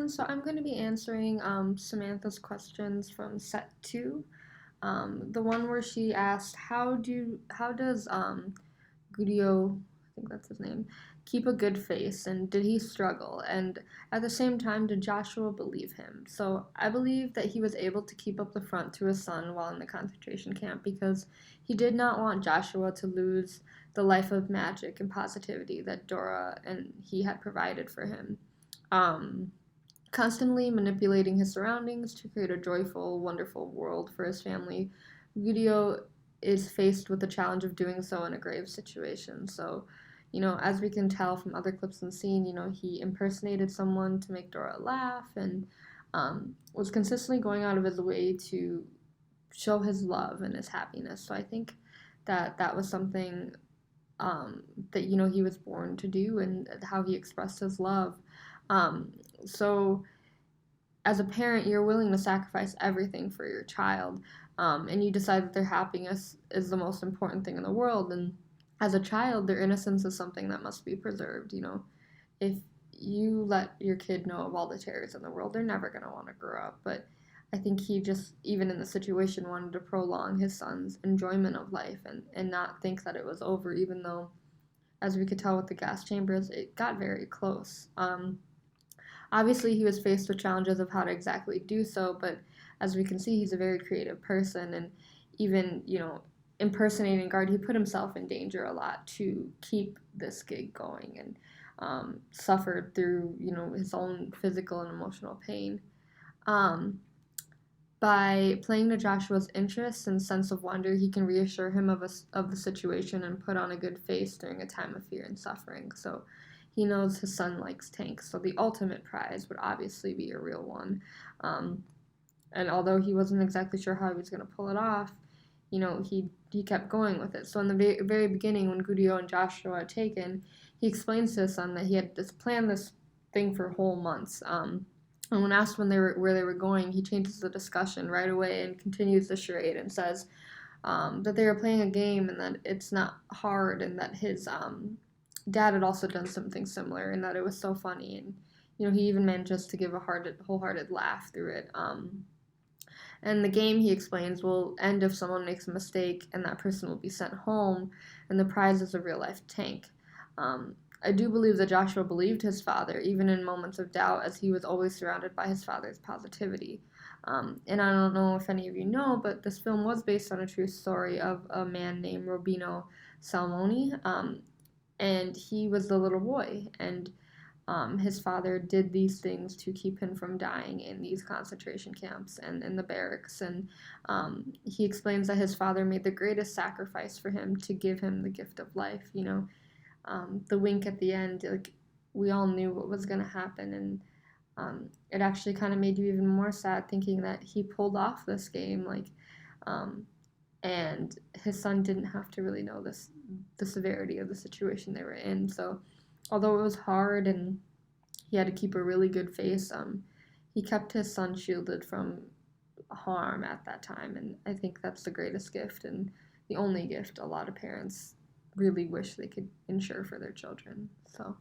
everyone. So I'm going to be answering Samantha's questions from set two. The one where she asked, how does Gudio, I think that's his name, keep a good face, and did he struggle? And at the same time, did Joshua believe him? So I believe that he was able to keep up the front to his son while in the concentration camp because he did not want Joshua to lose the life of magic and positivity that Dora and he had provided for him. Um, Constantly manipulating his surroundings to create a joyful, wonderful world for his family, Gudio is faced with the challenge of doing so in a grave situation. So, as we can tell from other clips and scene, he impersonated someone to make Dora laugh and was consistently going out of his way to show his love and his happiness. So I think that that was something that he was born to do and how he expressed his love. Um, so as a parent, you're willing to sacrifice everything for your child, and you decide that their happiness is the most important thing in the world. And as a child, their innocence is something that must be preserved. If you let your kid know of all the terrors in the world, they're never going to want to grow up. But I think he just, even in the situation, wanted to prolong his son's enjoyment of life and not think that it was over, even though, as we could tell with the gas chambers, it got very close. Obviously, he was faced with challenges of how to exactly do so, but as we can see, he's a very creative person, and even, impersonating guard, he put himself in danger a lot to keep this gig going and suffered through, his own physical and emotional pain. Um, by playing to Joshua's interests and sense of wonder, he can reassure him of the situation and put on a good face during a time of fear and suffering. So he knows his son likes tanks. So the ultimate prize would obviously be a real one. Um, and although he wasn't exactly sure how he was going to pull it off, he kept going with it. So in the very beginning, when Gudio and Joshua had taken, he explains to his son that he had planned this thing for whole months. And when asked where they were going, he changes the discussion right away and continues the charade and says that they were playing a game and that it's not hard and that his dad had also done something similar and that it was so funny and he even manages to give a wholehearted laugh through it. And the game, he explains, will end if someone makes a mistake and that person will be sent home, and the prize is a real life tank. I do believe that Joshua believed his father, even in moments of doubt, as he was always surrounded by his father's positivity. And I don't know if any of you know, but this film was based on a true story of a man named Robino Salmoni, and he was the little boy, and his father did these things to keep him from dying in these concentration camps and in the barracks. And he explains that his father made the greatest sacrifice for him to give him the gift of life. The wink at the end, like we all knew what was going to happen, and it actually kind of made you even more sad thinking that he pulled off this game, um, and his son didn't have to really know the severity of the situation they were in. So although it was hard and he had to keep a really good face, he kept his son shielded from harm at that time, and I think that's the greatest gift and the only gift a lot of parents really wish they could ensure for their children. So